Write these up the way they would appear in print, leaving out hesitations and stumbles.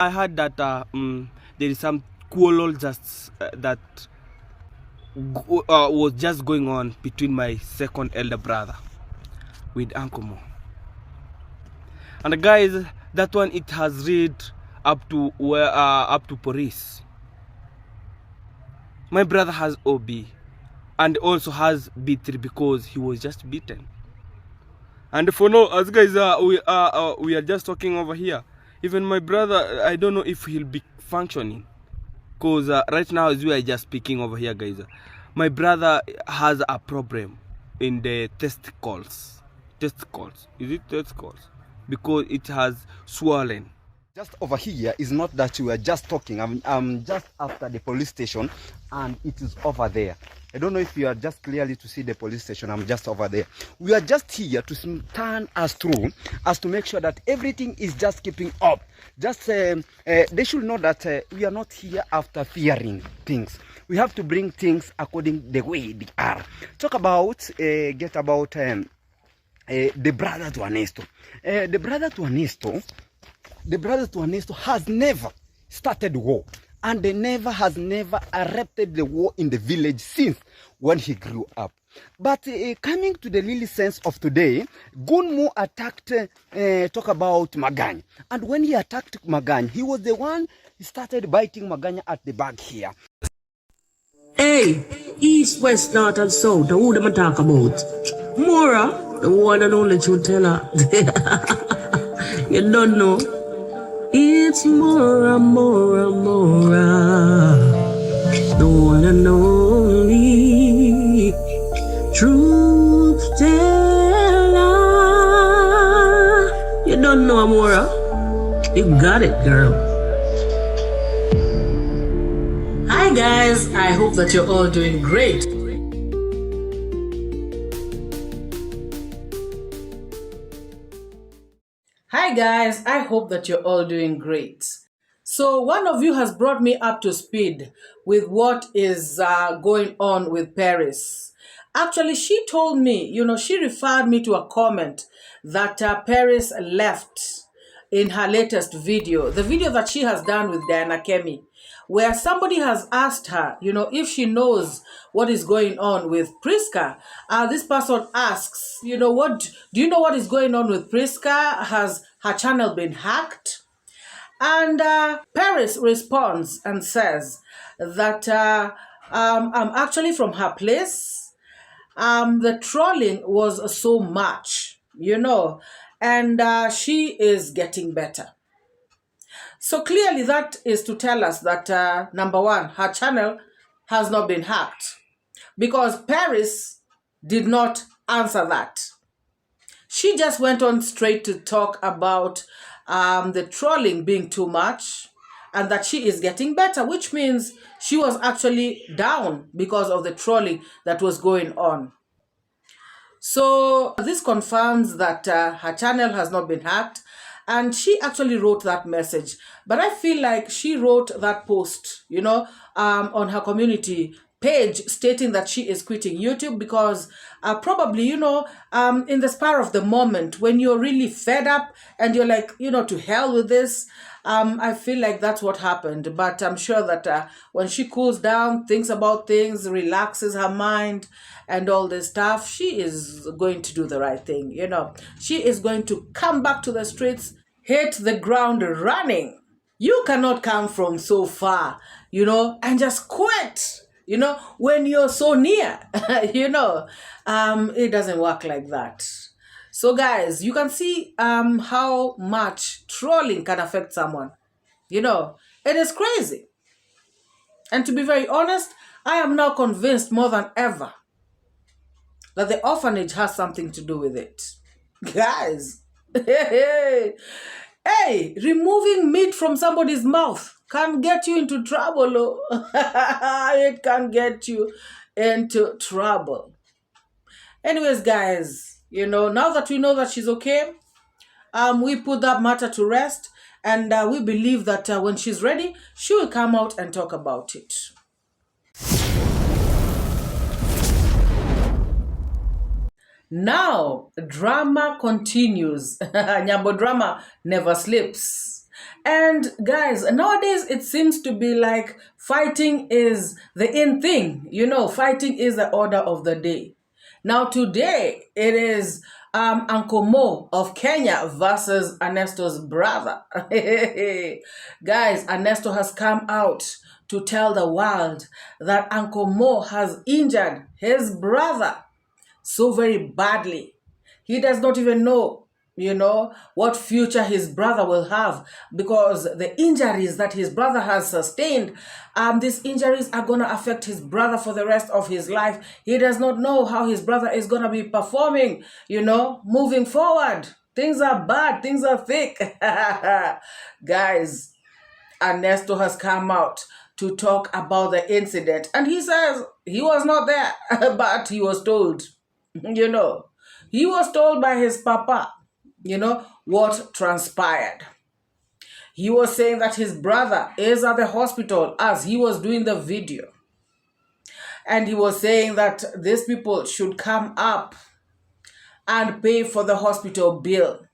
I heard that there is some quarrel just that was just going on between my second elder brother with Uncle Mo. And guys, that one it has read up to Prrisca. My brother has OB and also has B3 because he was just beaten. And for now, as guys, we are just talking over here. Even my brother, I don't know if he'll be functioning, because right now as we are just speaking over here, guys, my brother has a problem in the testicles. Is it testicles? Because it has swollen. Just over here is not that we are just talking. I'm just after the police station, and it is over there. I don't know if you are just clearly to see the police station. I'm just over there. We are just here to stand us through, as to make sure that everything is just keeping up. Just they should know that we are not here after fearing things. We have to bring things according the way they are. Talk about the brother to Anesto. The brother to Anesto has never started war, and they has never erupted the war in the village since when he grew up. But coming to the really sense of today, Gunmo attacked, talk about Magany. And when he attacked Magany, he was the one who started biting Magany at the back here. Hey, east, west, north, and south, who them talk about? MORAA, the one and only truth teller. You don't know. It's MORAA, MORAA, MORAA, the one and only truth teller. You don't know MORAA? You got it, girl. Hi guys, I hope that you're all doing great. Hi guys, I hope that you're all doing great. So one of you has brought me up to speed with what is going on with Prrisca. Actually, she told me, she referred me to a comment that Prrisca left in her latest video, the video that she has done with davyjnr, where somebody has asked her, if she knows what is going on with Prrisca. This person asks, do you know what is going on with Prrisca? Has her channel been hacked? And Prrisca responds and says that I'm actually from her place. The trolling was so much, and she is getting better. So clearly that is to tell us that, number one, her channel has not been hacked, because Prrisca did not answer that. She just went on straight to talk about the trolling being too much and that she is getting better, which means she was actually down because of the trolling that was going on. So this confirms that her channel has not been hacked, and she actually wrote that message. But I feel like she wrote that post, on her community page stating that she is quitting YouTube because probably, in the spur of the moment, when you're really fed up and you're like, to hell with this, I feel like that's what happened. But I'm sure that when she cools down, thinks about things, relaxes her mind and all this stuff, she is going to do the right thing. She is going to come back to the streets, hit the ground running. You cannot come from so far, and just quit. When you're so near, it doesn't work like that. So guys, you can see how much trolling can affect someone. It is crazy. And to be very honest, I am now convinced more than ever that the orphanage has something to do with it. Guys, hey, removing meat from somebody's mouth can get you into trouble. It can get you into trouble. Anyways, guys, now that we know that she's okay, we put that matter to rest, and we believe that when she's ready, she will come out and talk about it. Now, drama continues. Nyambo drama never sleeps. And guys, nowadays it seems to be like fighting is the in thing. Fighting is the order of the day. Now today it is Uncle Mo of Kenya versus Anesto's brother. Guys, Anesto has come out to tell the world that Uncle Mo has injured his brother so very badly. He does not even know, what future his brother will have, because the injuries that his brother has sustained, these injuries are going to affect his brother for the rest of his life. He does not know how his brother is going to be performing, moving forward. Things are bad, things are thick. Guys, Anesto has come out to talk about the incident, and he says he was not there, but he was told. He was told by his papa, what transpired. He was saying that his brother is at the hospital as he was doing the video. And he was saying that these people should come up and pay for the hospital bill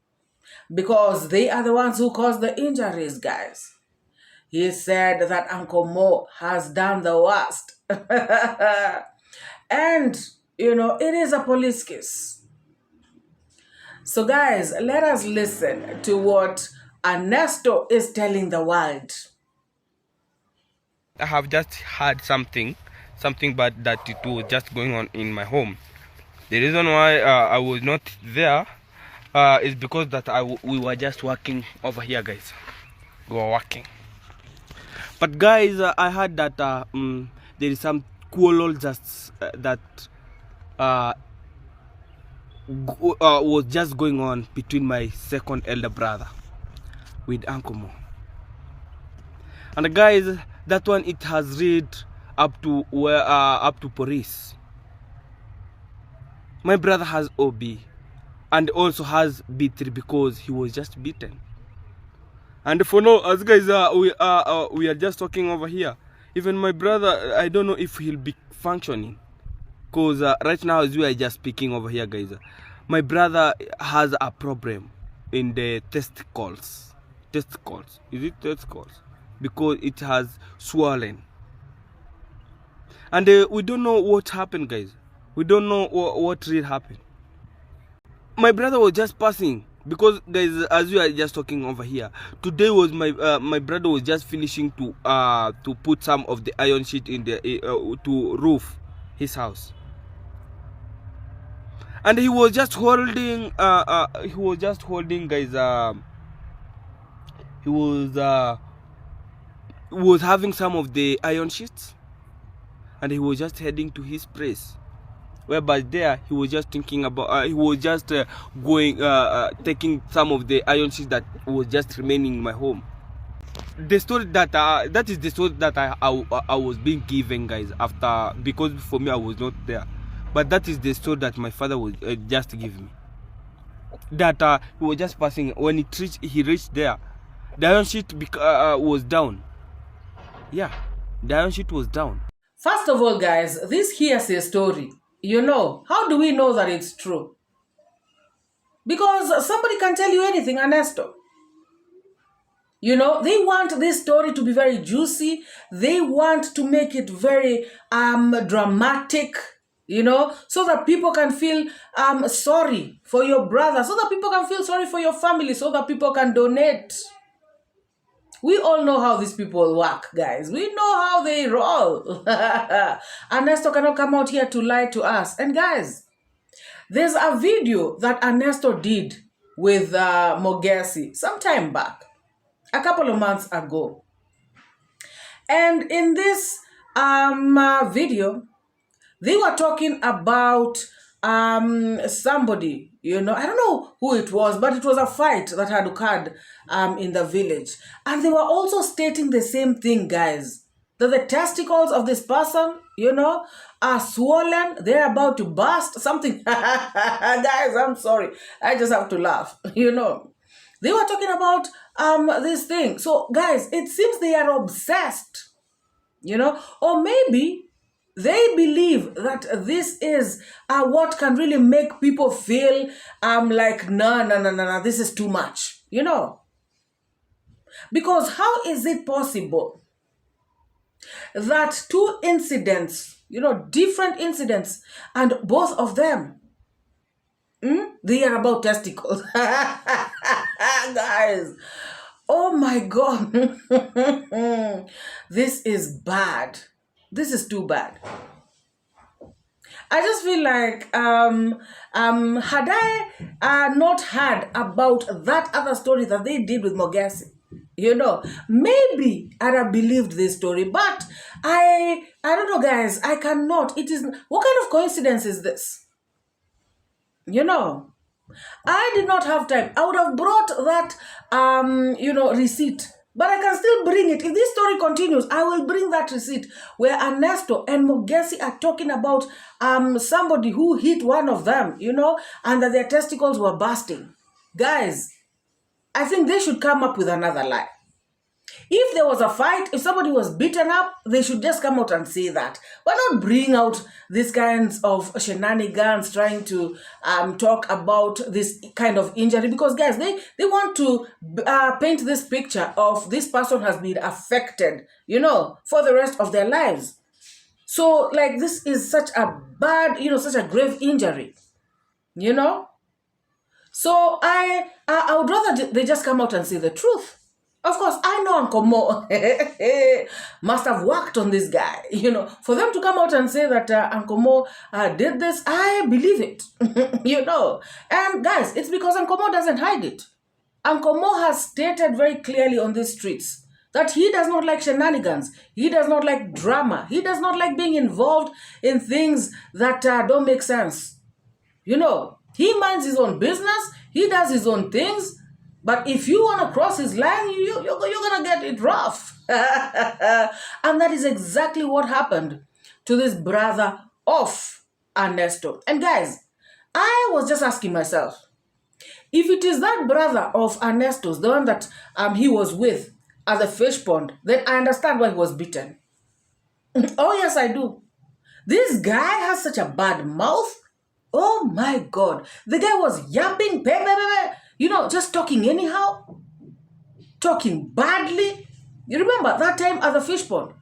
because they are the ones who caused the injuries, guys. He said that Uncle Mo has done the worst. And, it is a police case. So guys, let us listen to what Anesto is telling the world. I have just heard something bad that it was just going on in my home. The reason why I was not there is because that we were just working over here, guys. We were working. But guys, I heard that there is some quarrel that was just going on between my second elder brother with Uncle Mo. And guys, that one, it has reached up to Prrisca. My brother has OB and also has B3 because he was just beaten. And for now, as guys, we are just talking over here. Even my brother, I don't know if he'll be functioning, because right now as we are just speaking over here, guys, my brother has a problem in the testicles. Is it testicles? Because it has swollen. And we don't know what happened, guys. We don't know what really happened. My brother was just passing. Because guys, as we are just talking over here, today was my brother was just finishing to put some of the iron sheet in the to roof his house, and he was just holding guys, he was having some of the iron sheets, and he was just heading to his place. Whereby there he was just thinking about he was just going taking some of the iron sheets that was just remaining in my home. The story that is the story that I was being given, guys, after, because for me I was not there, but that is the story that my father was just giving me. That he was just passing. When he reached there, the iron sheet was down. Yeah, the iron sheet was down. First of all, guys, this hearsay story, how do we know that it's true? Because somebody can tell you anything, Anesto. They want this story to be very juicy. They want to make it very dramatic, so that people can feel sorry for your brother, so that people can feel sorry for your family, so that people can donate. We all know how these people work, guys. We know how they roll. Anesto cannot come out here to lie to us. And guys, there's a video that Anesto did with Mogesi some time back, a couple of months ago. And in this video, they were talking about somebody, I don't know who it was, but it was a fight that had occurred in the village. And they were also stating the same thing, guys, that the testicles of this person, are swollen, they're about to burst, something. Guys, I'm sorry, I just have to laugh. They were talking about this thing. So guys, it seems they are obsessed, or maybe they believe that this is what can really make people feel like, no, this is too much, Because how is it possible that two incidents, different incidents, and both of them, they are about testicles? Guys, oh my God. This is bad. This is too bad. I just feel like had I not heard about that other story that they did with Mogesi, maybe I'd have believed this story. But I don't know, guys. I cannot. It is, what kind of coincidence is this? I did not have time. I would have brought that receipt. But I can still bring it. If this story continues, I will bring that receipt where Anesto and Mogesi are talking about somebody who hit one of them, and that their testicles were bursting. Guys, I think they should come up with another lie. If there was a fight, if somebody was beaten up, they should just come out and say that. But not bring out these kinds of shenanigans trying to talk about this kind of injury. Because, guys, they want to paint this picture of this person has been affected, for the rest of their lives. So, like, this is such a bad, such a grave injury, So, I would rather they just come out and say the truth. Of course, I know Uncle Mo must have worked on this guy. For them to come out and say that Uncle Mo did this, I believe it. And guys, it's because Uncle Mo doesn't hide it. Uncle Mo has stated very clearly on these streets that he does not like shenanigans. He does not like drama. He does not like being involved in things that don't make sense. He minds his own business. He does his own things. But if you want to cross his line, you're going to get it rough. And that is exactly what happened to this brother of Anesto. And guys, I was just asking myself, if it is that brother of Anesto's, the one that he was with at the fish pond, then I understand why he was beaten. Oh, yes, I do. This guy has such a bad mouth. Oh, my God. The guy was yapping, just talking anyhow, talking badly. You remember that time at the fish pond?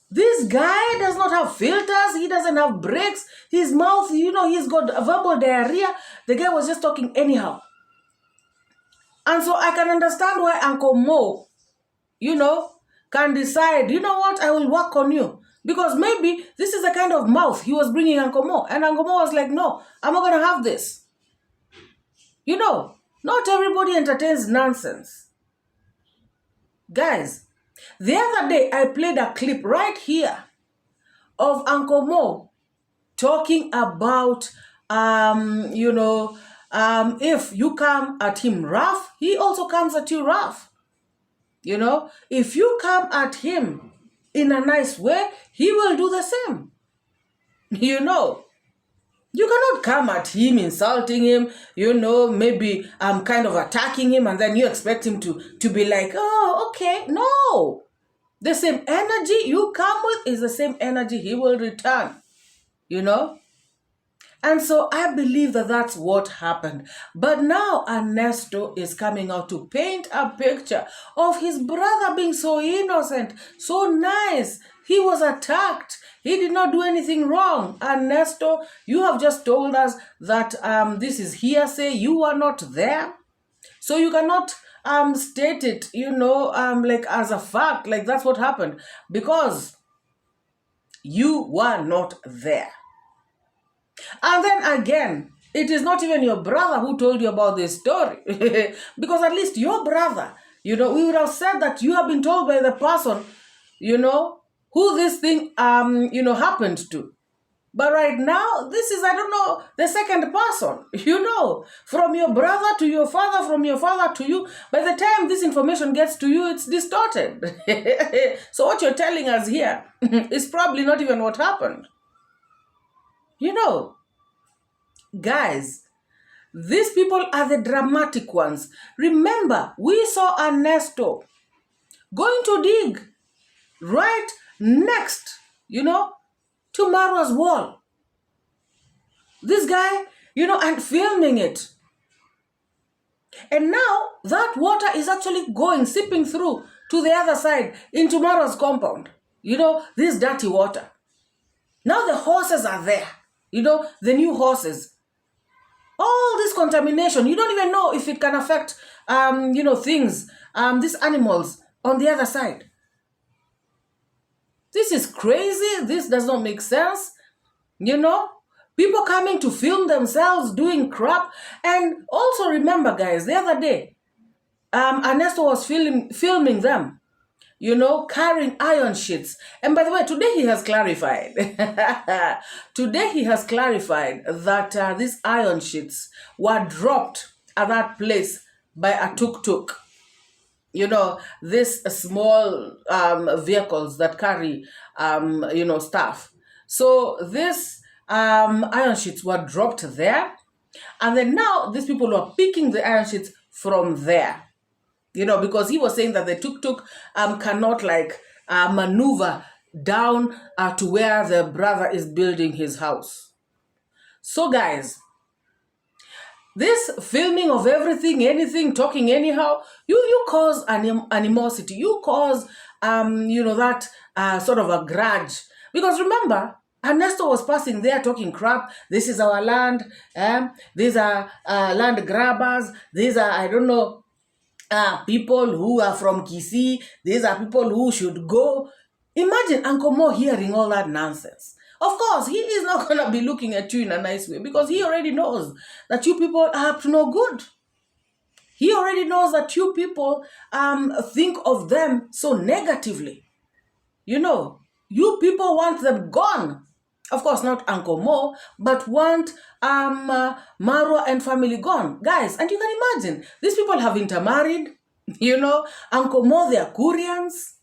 This guy does not have filters. He doesn't have brakes. His mouth, he's got verbal diarrhea. The guy was just talking anyhow. And so I can understand why Uncle Mo, can decide, what, I will work on you. Because maybe this is the kind of mouth he was bringing Uncle Mo. And Uncle Mo was like, no, I'm not going to have this. Not everybody entertains nonsense. Guys, the other day I played a clip right here of Uncle Mo talking about, if you come at him rough, he also comes at you rough. If you come at him in a nice way, he will do the same. You cannot come at him, insulting him, maybe kind of attacking him, and then you expect him to be like, oh, okay. No. The same energy you come with is the same energy he will return, And so I believe that that's what happened. But now Anesto is coming out to paint a picture of his brother being so innocent, so nice. He was attacked. He did not do anything wrong. Anesto, you have just told us that this is hearsay. You were not there. So you cannot state it, like as a fact, like that's what happened. Because you were not there. And then again, it is not even your brother who told you about this story. Because at least your brother, we would have said that you have been told by the person, who this thing, happened to. But right now, this is, the second person, from your brother to your father, from your father to you. By the time this information gets to you, it's distorted. So what you're telling us here is probably not even what happened. Guys, these people are the dramatic ones. Remember, we saw Anesto going to dig right next, to MORAA's wall. This guy, and filming it. And now that water is actually seeping through to the other side into MORAA's compound. This dirty water. Now the horses are there. The new horses. All this contamination, you don't even know if it can affect, things, these animals on the other side. This is crazy. This does not make sense. People coming to film themselves doing crap. And also remember, guys, the other day, Anesto was filming them, carrying iron sheets. And by the way, today he has clarified. Today he has clarified that these iron sheets were dropped at that place by a tuk-tuk. These small vehicles that carry, stuff. So these iron sheets were dropped there. And then now these people are picking the iron sheets from there. Because he was saying that the tuk-tuk cannot maneuver down to where the brother is building his house. So guys, this filming of everything, anything, talking anyhow, you cause animosity. You cause, that sort of a grudge. Because remember, Anesto was passing there talking crap. This is our land. These are land grabbers. These are, I don't know, people who are from Kisii. These are people who should go. Imagine Uncle Mo hearing all that nonsense. Of course, he is not going to be looking at you in a nice way because he already knows that you people are up to no good. He already knows that you people think of them so negatively. You people want them gone. Of course, not Uncle Mo, but want MORAA and family gone. Guys, and you can imagine, these people have intermarried. Uncle Mo, they are Koreans.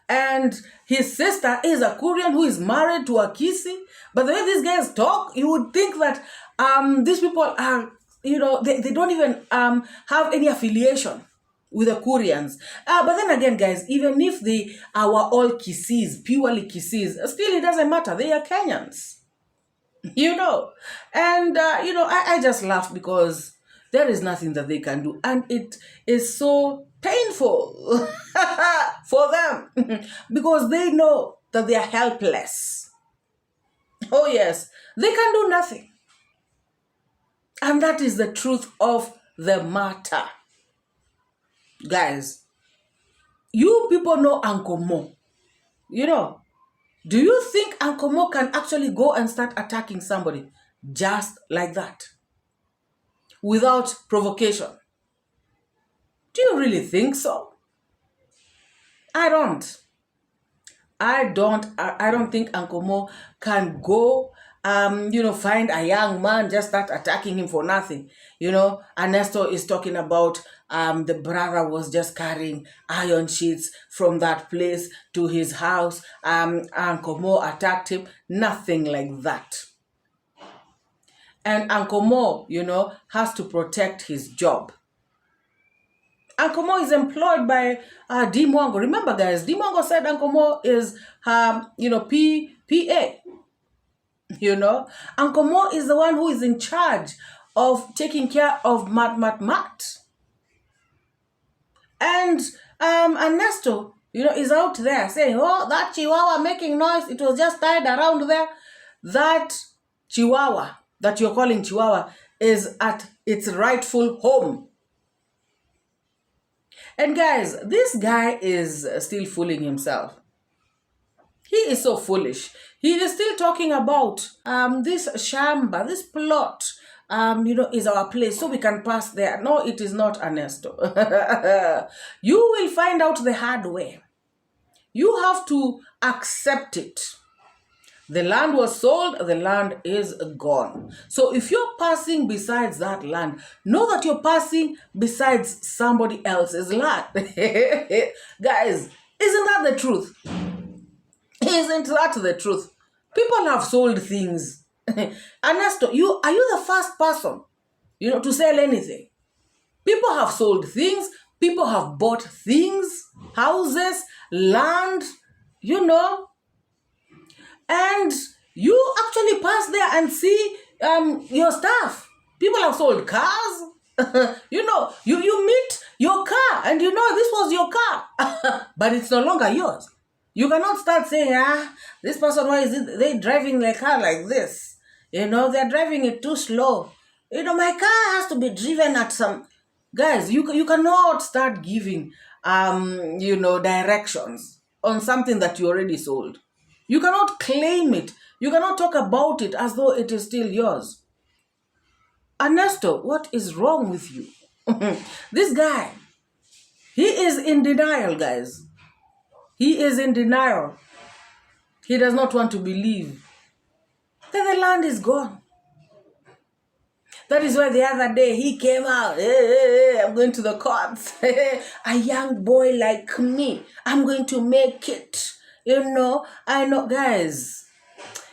And his sister is a Korean who is married to a Kisii. But the way these guys talk, you would think that these people are, they don't even have any affiliation with the Koreans. But then again, guys, even if they are all Kisiis, purely Kisiis, still it doesn't matter. They are Kenyans. And, I just laugh because there is nothing that they can do. And it is so painful for them because they know that they are helpless. Oh, yes, they can do nothing. And that is the truth of the matter. Guys, you people know Uncle Mo. Do you think Uncle Mo can actually go and start attacking somebody just like that? Without provocation? Do you really think so? I don't. I don't think Uncle Mo can go, find a young man, just start attacking him for nothing. Anesto is talking about the brother was just carrying iron sheets from that place to his house. Uncle Mo attacked him. Nothing like that. And Uncle Mo, has to protect his job. Uncle Mo is employed by 𝐷𝐿. Remember, guys, 𝐷𝐿 said Uncle Mo is, PA. Uncle Mo is the one who is in charge of taking care of Mat. And Anesto, is out there saying, oh, that Chihuahua making noise. It was just tied around there. That Chihuahua that you're calling Chihuahua is at its rightful home. And guys, this guy is still fooling himself. He is so foolish. He is still talking about this shamba, this plot, is our place, so we can pass there. No, it is not, Anesto. You will find out the hard way. You have to accept it. The land was sold, the land is gone. So if you're passing besides that land, know that you're passing besides somebody else's land. Guys, isn't that the truth? Isn't that the truth? People have sold things. Anesto, are you the first person, to sell anything? People have sold things. People have bought things, houses, land, and you actually pass there and see your stuff. People have sold cars. You meet your car and you know this was your car, but it's no longer yours. You cannot start saying, this person, why is it they driving their car like this? They're driving it too slow. My car has to be driven at some. Guys, you cannot start giving directions on something that you already sold. You cannot claim it. You cannot talk about it as though it is still yours. Anesto, what is wrong with you? This guy, he is in denial, guys. He is in denial. He does not want to believe that the land is gone. That is why the other day he came out. Hey, I'm going to the courts. A young boy like me, I'm going to make it. I know, guys.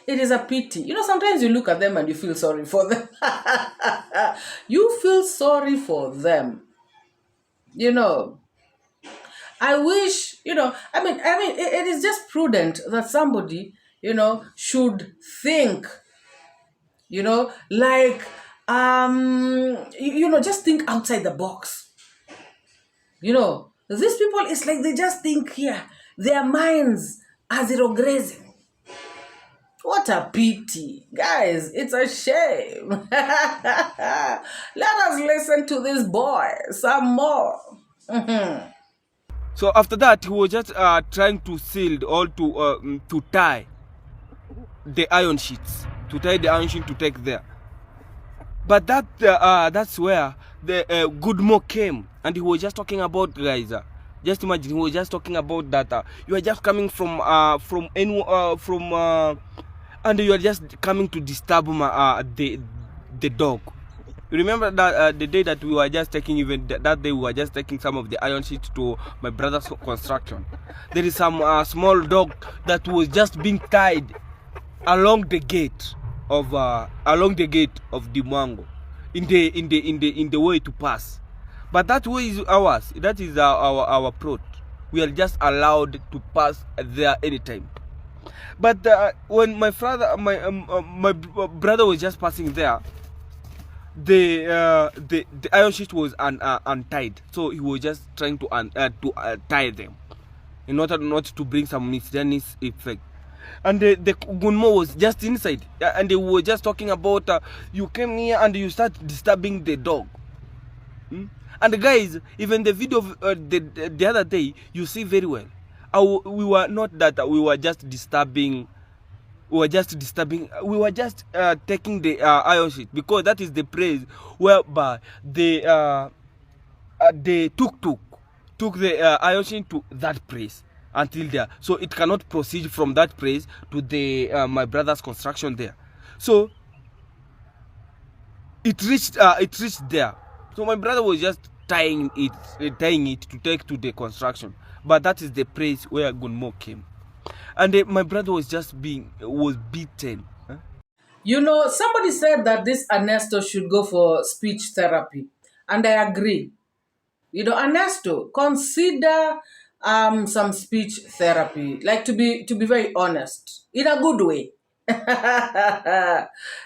It is a pity. Sometimes you look at them and you feel sorry for them. You feel sorry for them. I wish, it is just prudent that somebody, should think, like, just think outside the box. These people, it's like they just think here. Their minds are zero grazing. What a pity. Guys, it's a shame. Let us listen to this boy some more. So after that, he was just trying to seal or to tie the iron sheets, to take there. But that's where the 𝐔𝐿 came, and he was just talking about, guys. Just imagine, he was just talking about that you are just coming from and you are just coming to disturb the dog. You remember that the day that we were just taking, even that day we were just taking some of the iron sheets to my brother's construction. There is some small dog that was just being tied along the gate of the mango, in the way to pass. But that way is ours. That is our plot. We are just allowed to pass there anytime. But when my brother was just passing there, the iron sheet was untied, so he was just trying to tie them in order not to bring some miscellaneous effect. And the 𝐔𝐿 was just inside, and they were just talking about you came here and you start disturbing the dog. And guys, even the video of the other day, you see very well, we were not that we were just disturbing. We were just taking the iron sheet, because that is the place whereby the tuk-tuk took the iron sheet to that place until there, so it cannot proceed from that place to the my brother's construction there. So it reached there. So my brother was just tying it to take to the construction, but that is the place where 𝐔𝐿 came. And my brother was beaten. Somebody said that this Anesto should go for speech therapy, and I agree. Anesto, consider some speech therapy, like to be very honest, in a good way.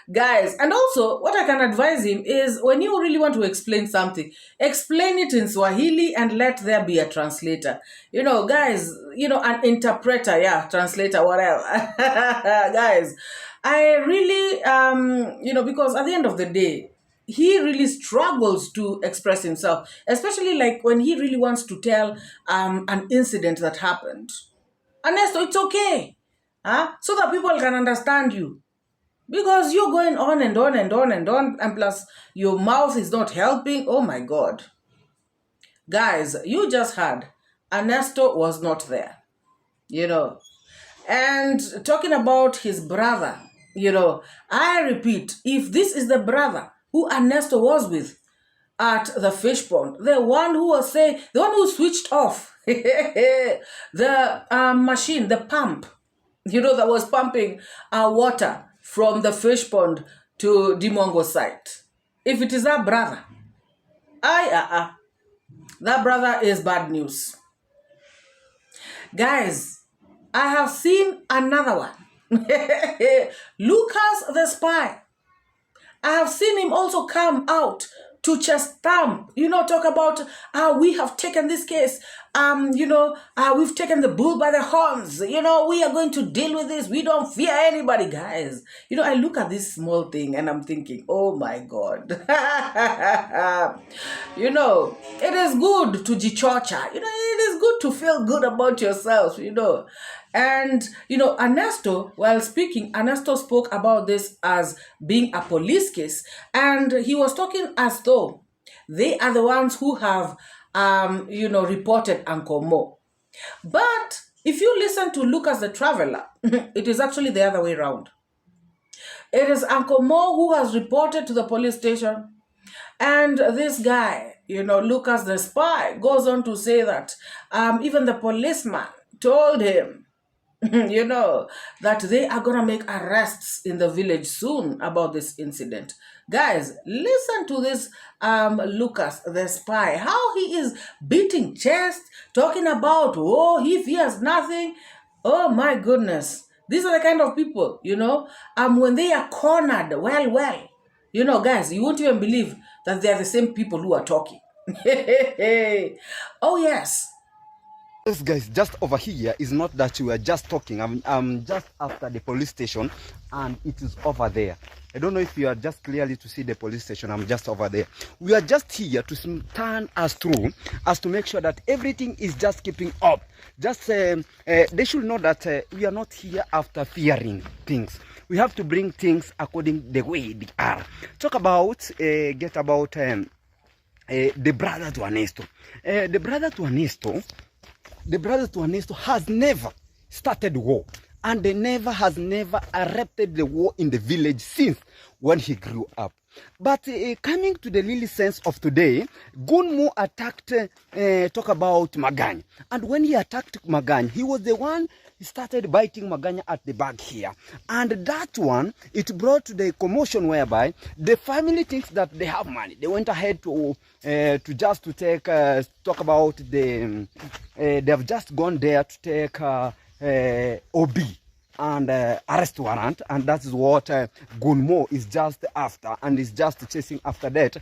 Guys, and also what I can advise him is, when you really want to explain something, explain it in Swahili and let there be a translator. Guys, an interpreter, translator, whatever. Guys, I really because at the end of the day, he really struggles to express himself, especially like when he really wants to tell an incident that happened. Anesto, it's okay. So that people can understand you. Because you're going on and on and on and on, and plus your mouth is not helping. Oh my God. Guys, you just heard Anesto was not there. And talking about his brother, I repeat, if this is the brother who Anesto was with at the fish pond, the one who switched off the machine, the pump, that was pumping water from the fish pond to Dimongo site. If it is that brother, that brother is bad news. Guys, I have seen another one. Lucas the spy. I have seen him also come out to chest thump, talk about, we have taken this case, we've taken the bull by the horns, we are going to deal with this. We don't fear anybody, guys. I look at this small thing and I'm thinking, oh my God. It is good to jichocha. It is good to feel good about yourself, And, Anesto, while speaking, Anesto spoke about this as being a police case. And he was talking as though they are the ones who have, reported Uncle Mo. But if you listen to Lucas the Traveler, it is actually the other way around. It is Uncle Mo who has reported to the police station. And this guy, Lucas the spy, goes on to say that even the policeman told him, that they are going to make arrests in the village soon about this incident. Guys, listen to this Lucas the spy, how he is beating chest, talking about, he fears nothing. Oh my goodness. These are the kind of people, when they are cornered, well, guys, you won't even believe that they are the same people who are talking. Oh yes. Yes, guys, just over here is not that we are just talking. I'm just after the police station, and it is over there. I don't know if you are just clearly to see the police station. I'm just over there. We are just here to turn us through, as to make sure that everything is just keeping up. Just they should know that we are not here after fearing things. We have to bring things according the way they are. Talk about get about the brother to Anesto. The brother to Anesto has never started war, and they has never erupted the war in the village since when he grew up. But coming to the really sense of today, Gunmo attacked, talk about Maganya. And when he attacked Maganya, he was the one who started biting Maganya at the back here. And that one, it brought the commotion whereby the family thinks that they have money. They went ahead to take, talk about they have just gone there to take OB and arrest warrant, and that is what Gunmo is just after, and is just chasing after that.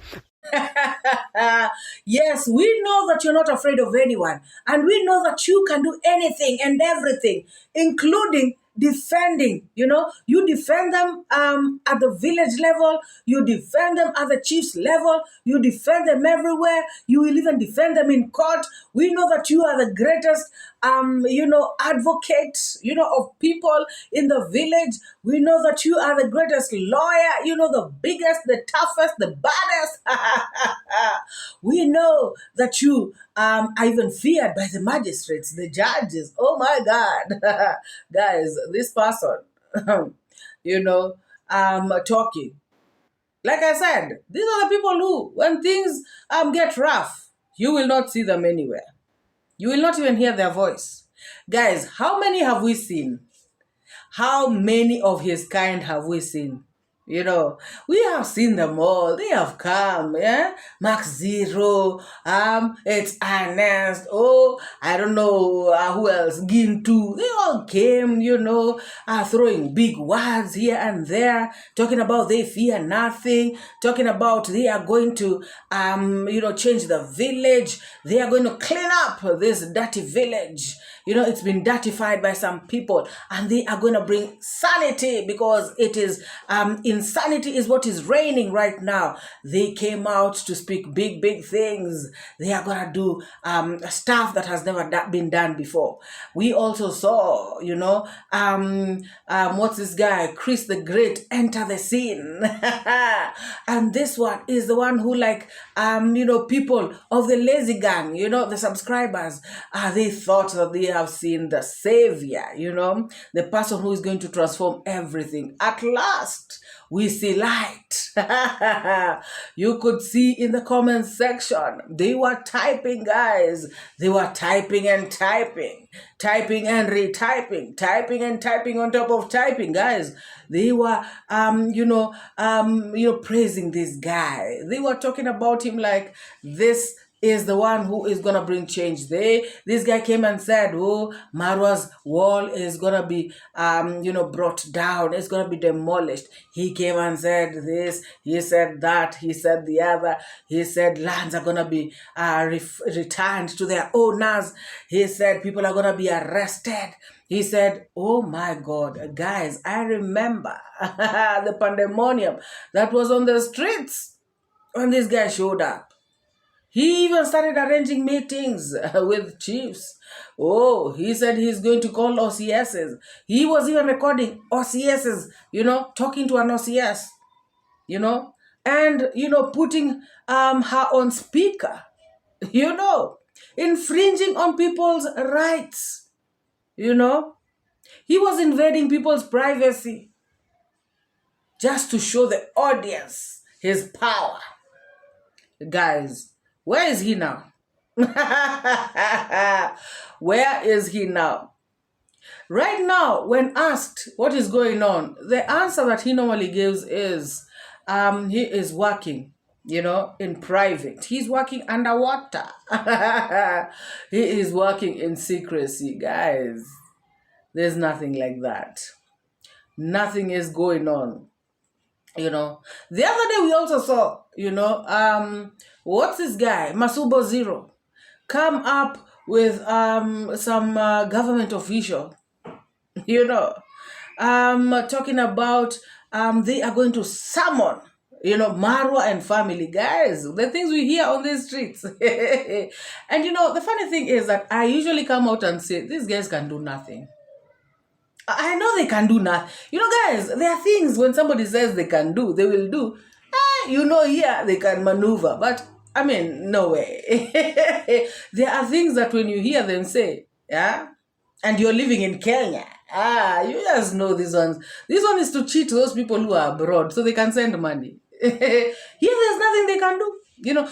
Yes, we know that you're not afraid of anyone, and we know that you can do anything and everything, including defending. You defend them at the village level, you defend them at the chief's level, you defend them everywhere, you will even defend them in court. We know that you are the greatest advocate, of people in the village. We know that you are the greatest lawyer, the biggest, the toughest, the baddest. We know that you are even feared by the magistrates, the judges. Oh my God. Guys, this person, talking. Like I said, these are the people who, when things get rough, you will not see them anywhere. You will not even hear their voice. Guys, how many have we seen? How many of his kind have we seen? We have seen them all. They have come, yeah? Max Zero, it's Ernest, I don't know who else, Gintu. They all came, throwing big words here and there, talking about they fear nothing, talking about they are going to, change the village. They are going to clean up this dirty village. It's been dirtified by some people, and they are going to bring sanity, because it is insanity is what is reigning right now. They came out to speak big things. They are going to do stuff that has never been done before. We also saw, what's this guy, Chris the Great, enter the scene. And this one is the one who, people of the lazy gang, the subscribers, they thought that they have seen the savior, the person who is going to transform everything. At last, we see light. You could see in the comment section, they were typing, guys. They were typing and typing, typing and retyping, typing and typing on top of typing, guys. They were, praising this guy. They were talking about him like this is the one who is going to bring change. This guy came and said, oh, Marwa's wall is going to be, brought down. It's going to be demolished. He came and said this. He said that. He said the other. He said lands are going to be returned to their owners. He said people are going to be arrested. He said, oh my God, guys, I remember the pandemonium that was on the streets when this guy showed up. He even started arranging meetings with chiefs. Oh, he said he's going to call OCSs. He was even recording OCSs, talking to an OCS, and, putting her on speaker, infringing on people's rights, He was invading people's privacy just to show the audience his power. Guys, where is he now? Where is he now? Right now, when asked what is going on, the answer that he normally gives is he is working, in private. He's working underwater. He is working in secrecy, guys. There's nothing like that. Nothing is going on. The other day we also saw, what's this guy, Masubo Zero, come up with some government official, talking about they are going to summon, Marwa and family. Guys, the things we hear on these streets. And the funny thing is that I usually come out and say, these guys can do nothing. I know they can do nothing. Guys, there are things when somebody says they can do, they will do. Here they can maneuver. But, no way. There are things that when you hear them say, and you're living in Kenya, you just know these ones. This one is to cheat those people who are abroad so they can send money. Here there's nothing they can do.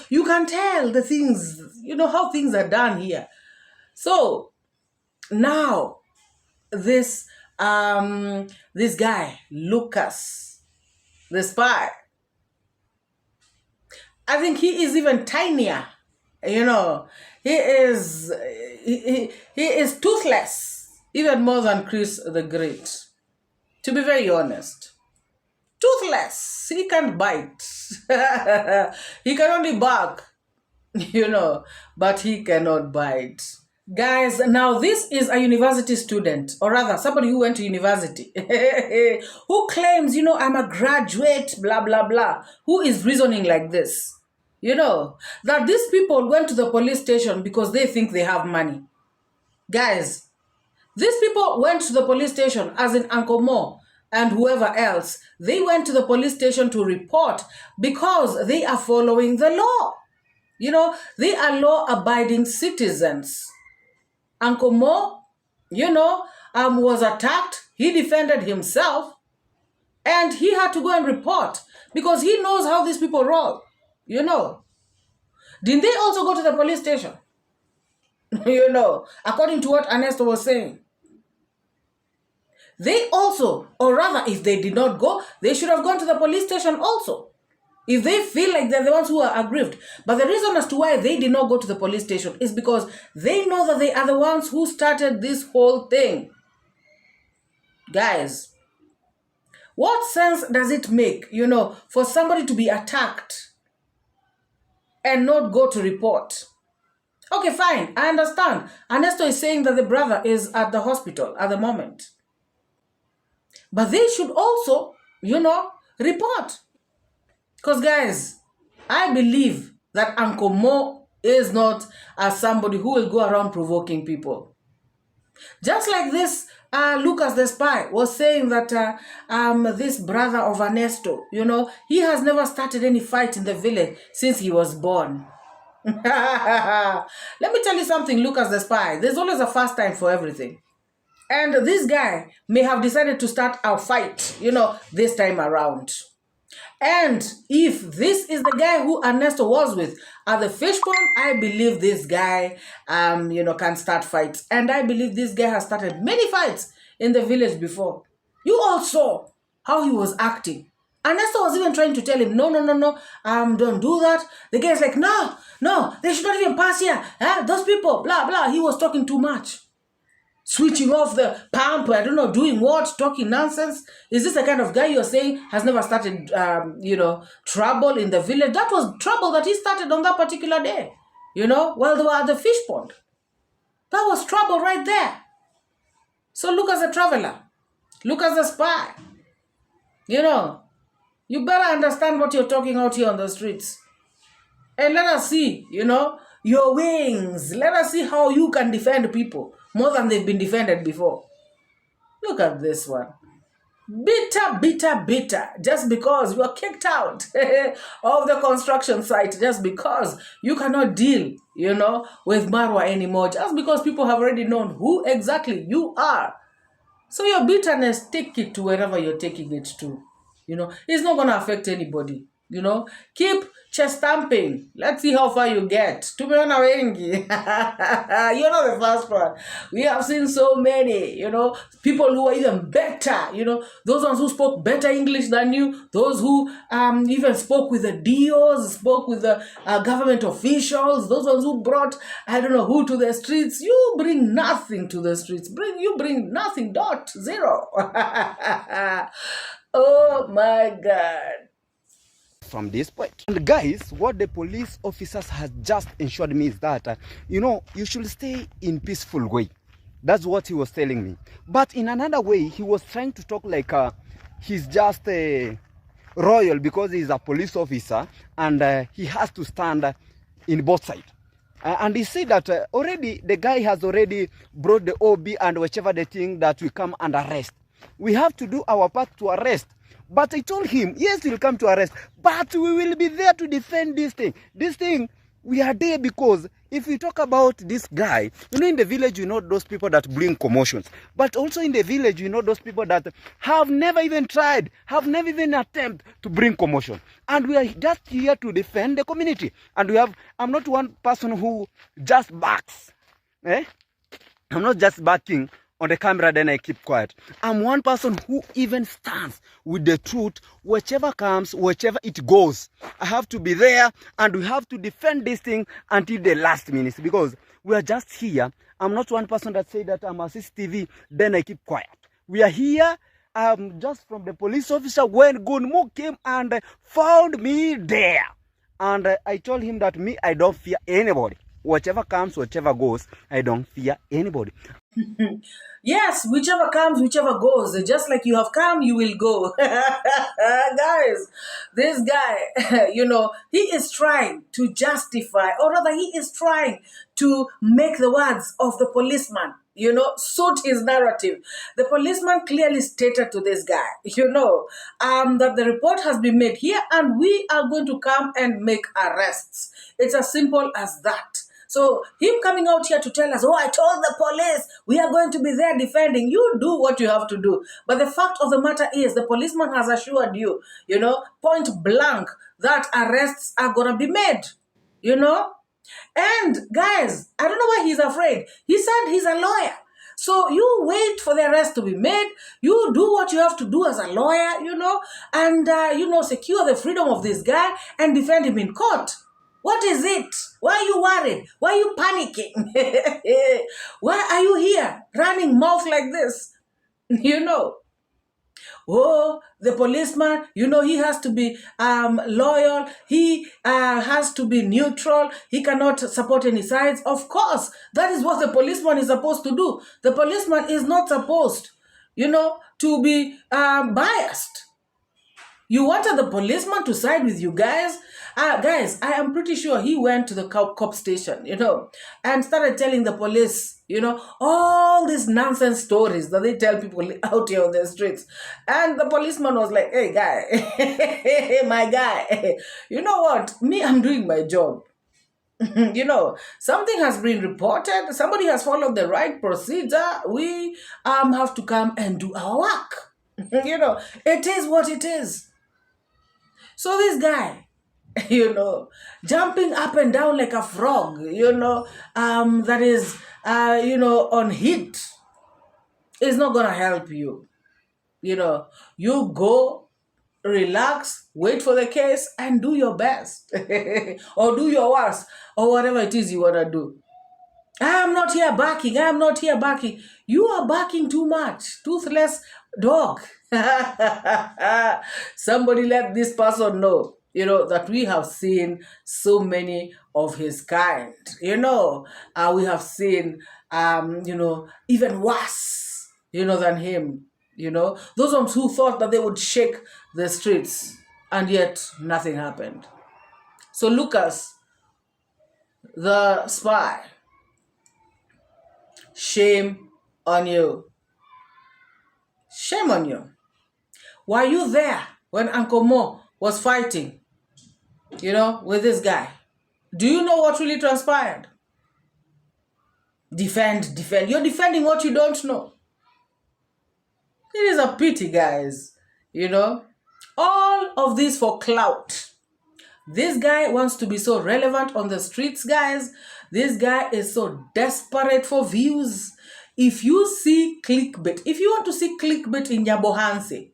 You can tell the things, how things are done here. So, now, this guy, Lucas, the spy, I think he is even tinier. He is toothless, even more than Chris the Great. To be very honest, toothless. He can't bite. He can only bark, but he cannot bite. Guys, now this is a university student, or rather somebody who went to university, who claims, I'm a graduate, blah, blah, blah, who is reasoning like this, that these people went to the police station because they think they have money. Guys, these people went to the police station, as in Uncle Mo and whoever else. They went to the police station to report because they are following the law. They are law-abiding citizens. Uncle Mo, was attacked. He defended himself. And he had to go and report because he knows how these people roll. Didn't they also go to the police station? According to what Anesto was saying. They also, or rather, if they did not go, they should have gone to the police station also. If they feel like they're the ones who are aggrieved. But the reason as to why they did not go to the police station is because they know that they are the ones who started this whole thing. Guys, what sense does it make, for somebody to be attacked and not go to report? Okay, fine, I understand. Anesto is saying that the brother is at the hospital at the moment. But they should also, report. Because, guys, I believe that Uncle Mo is not somebody who will go around provoking people. Just like this, Lucas the spy was saying that this brother of Anesto, he has never started any fight in the village since he was born. Let me tell you something, Lucas the spy. There's always a first time for everything. And this guy may have decided to start a fight, this time around. And if this is the guy who Anesto was with at the fish pond, I believe this guy, can start fights. And I believe this guy has started many fights in the village before. You all saw how he was acting Anesto was even trying to tell him, no, don't do that. The guy's like, no, they should not even pass here. Those people, blah, blah. He was talking too much. Switching off the pump, I don't know, doing what, talking nonsense. Is this the kind of guy you're saying has never started, trouble in the village? That was trouble that he started on that particular day, while they were at the fish pond. That was trouble right there. So look as a traveler. Look as a spy. You better understand what you're talking out here on the streets. And let us see, your wings. Let us see how you can defend people more than they've been defended before. Look at this one. Bitter. Just because you are kicked out of the construction site, just because you cannot deal, with MORAA anymore, just because people have already known who exactly you are. So your bitterness, take it to wherever you're taking it to. It's not going to affect anybody. Keep chest stamping. Let's see how far you get. Tumeona wengi. You're not the first one. We have seen so many, people who are even better, those ones who spoke better English than you, those who even spoke with the DOs, spoke with the government officials, those ones who brought, I don't know who to the streets. You bring nothing to the streets. You bring nothing, zero. Oh my God. From this point. And guys, what the police officers has just ensured me is that, you should stay in peaceful way. That's what he was telling me. But in another way, he was trying to talk like he's just a royal because he's a police officer and he has to stand in both sides. And he said that already the guy has already brought the OB and whichever the thing that we come and arrest. We have to do our part to arrest. But I told him, yes, we'll come to arrest, but we will be there to defend this thing. This thing, we are there because if we talk about this guy, in the village, those people that bring commotions. But also in the village, those people that have never even tried, have never even attempted to bring commotion. And we are just here to defend the community. And I'm not one person who just backs. I'm not just backing on the camera, then I keep quiet. I'm one person who even stands with the truth, whichever comes, whichever it goes. I have to be there and we have to defend this thing until the last minute because we are just here. I'm not one person that say that I'm a CCTV, then I keep quiet. We are here just from the police officer when Gunmu came and found me there. And I told him that I don't fear anybody. Whichever comes, whichever goes, I don't fear anybody. Yes, whichever comes, whichever goes. Just like you have come, you will go. Guys, this guy, he is trying to justify, or rather he is trying to make the words of the policeman, suit his narrative. The policeman clearly stated to this guy, that the report has been made here and we are going to come and make arrests. It's as simple as that. So him coming out here to tell us, I told the police, we are going to be there defending. You do what you have to do. But the fact of the matter is, the policeman has assured you, point blank, that arrests are going to be made, And guys, I don't know why he's afraid. He said he's a lawyer. So you wait for the arrest to be made. You do what you have to do as a lawyer, and, secure the freedom of this guy and defend him in court. What is it? Why are you worried? Why are you panicking? Why are you here running mouth like this? The policeman, he has to be loyal. He has to be neutral. He cannot support any sides. Of course, that is what the policeman is supposed to do. The policeman is not supposed, to be biased. You wanted the policeman to side with you guys? Guys, I am pretty sure he went to the cop station, and started telling the police, all these nonsense stories that they tell people out here on the streets. And the policeman was like, hey, guy, hey, my guy, you know what? Me, I'm doing my job. Something has been reported. Somebody has followed the right procedure. We have to come and do our work. It is what it is. So this guy, jumping up and down like a frog, that is, on heat, is not going to help you. You go relax, wait for the case, and do your best. Or do your worst, or whatever it is you want to do. I am not here barking. I am not here barking. You are barking too much. Toothless dog. Somebody let this person know, that we have seen so many of his kind. We have seen, even worse, than him. Those ones who thought that they would shake the streets, and yet nothing happened. So Lucas, the spy, shame on you. Shame on you. Were you there when Uncle Mo was fighting, with this guy? Do you know what really transpired? Defend. You're defending what you don't know. It is a pity, guys. All of this for clout. This guy wants to be so relevant on the streets, guys. This guy is so desperate for views. If you see clickbait, if you want to see clickbait in Nyabohanse,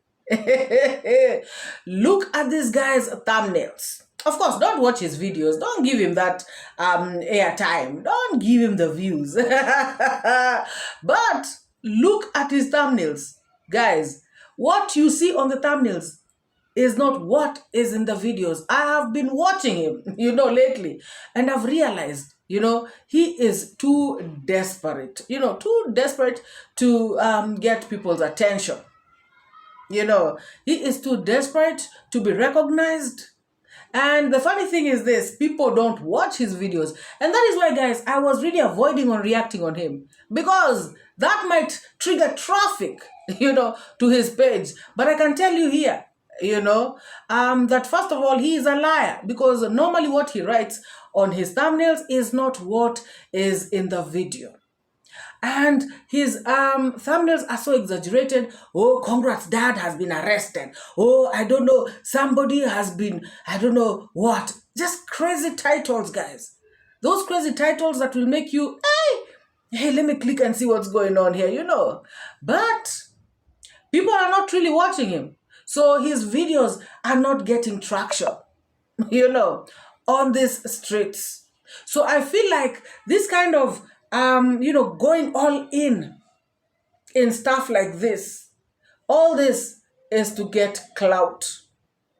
look at this guy's thumbnails. Of course, don't watch his videos. Don't give him that airtime. Don't give him the views. But look at his thumbnails. Guys, what you see on the thumbnails is not what is in the videos. I have been watching him, lately, and I've realized, he is too desperate, to get people's attention. He is too desperate to be recognized. And the funny thing is this, people don't watch his videos. And that is why, guys, I was really avoiding on reacting on him, because that might trigger traffic, to his page. But I can tell you here, that first of all, he is a liar, because normally what he writes on his thumbnails is not what is in the video. And his thumbnails are so exaggerated. Oh, congrats, dad has been arrested. Oh, I don't know, somebody has been, I don't know what. Just crazy titles, guys. Those crazy titles that will make you, hey, let me click and see what's going on here, But people are not really watching him. So his videos are not getting traction, on these streets. So I feel like this kind of, going all in stuff like this, all this is to get clout.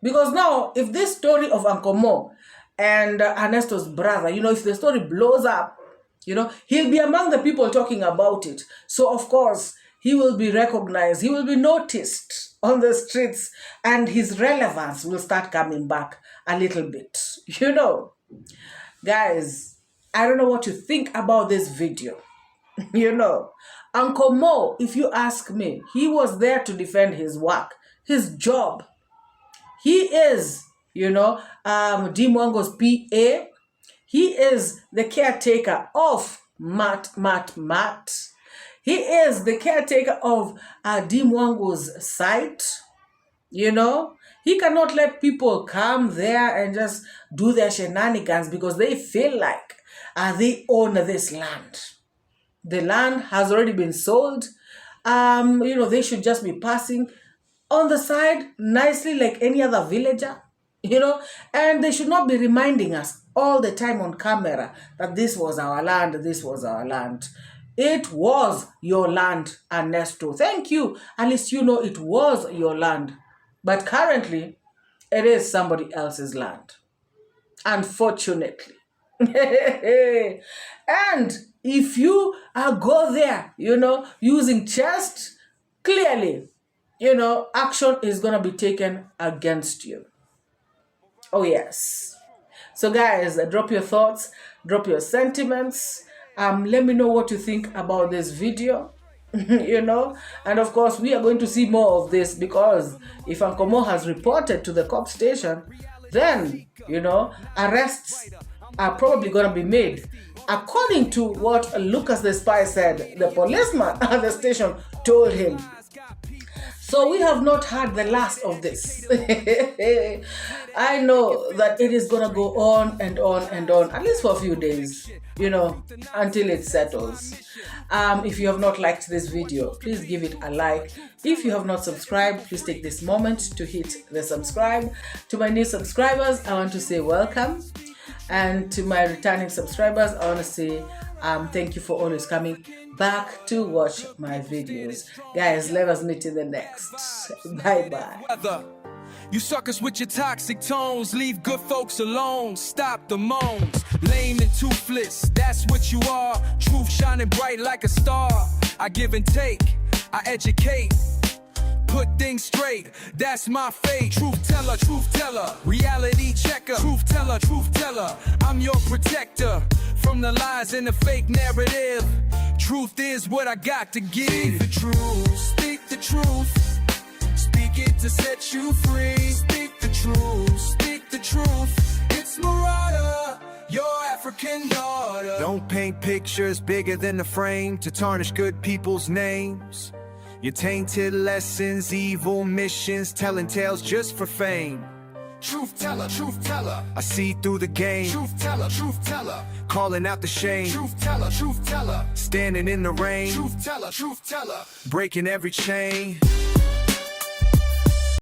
Because now, if this story of Uncle Mo and Anesto's brother, if the story blows up, he'll be among the people talking about it. So, of course, he will be recognized, he will be noticed on the streets, and his relevance will start coming back a little bit, Guys, I don't know what you think about this video. Uncle Mo, if you ask me, he was there to defend his work, his job. He is, 𝐷𝐿𝐻𝐻's PA. He is the caretaker of Matt. He is the caretaker of 𝐷𝐿𝐻𝐻's site. He cannot let people come there and just do their shenanigans because they feel like they own this land. The land has already been sold. They should just be passing on the side nicely like any other villager, and they should not be reminding us all the time on camera that this was our land, this was our land. It was your land, Anesto. Thank you. At least it was your land. But currently, it is somebody else's land. Unfortunately. And if you go there, using chest, clearly, action is going to be taken against you. Oh, yes. So, guys, drop your thoughts, drop your sentiments. Let me know what you think about this video. And of course we are going to see more of this, because if Uncle Mo has reported to the cop station, then arrests are probably going to be made. According to what Lucas the spy said, the policeman at the station told him. So we have not had the last of this. I know that it is gonna go on and on and on, at least for a few days, you know, until it settles. If you have not liked this video, please give it a like. If you have not subscribed, please take this moment to hit the subscribe. To my new subscribers, I want to say welcome. And to my returning subscribers, I want to say thank you for always coming back to watch my videos. Guys, let us meet in the next. Bye-bye. You suckers with your toxic tones, leave good folks alone, stop the moans. Lame and toothless, that's what you are. Truth shining bright like a star. I give and take, I educate, put things straight, that's my fate. Truth teller, reality checker. Truth teller, I'm your protector from the lies and the fake narrative. Truth is what I got to give. Speak the truth, speak the truth. Speak it to set you free. Speak the truth. It's MORAA, your African daughter. Don't paint pictures bigger than the frame to tarnish good people's names. Your tainted lessons, evil missions, telling tales just for fame. Truth teller, I see through the game. Truth teller, calling out the shame. Truth teller, standing in the rain. Truth teller, breaking every chain.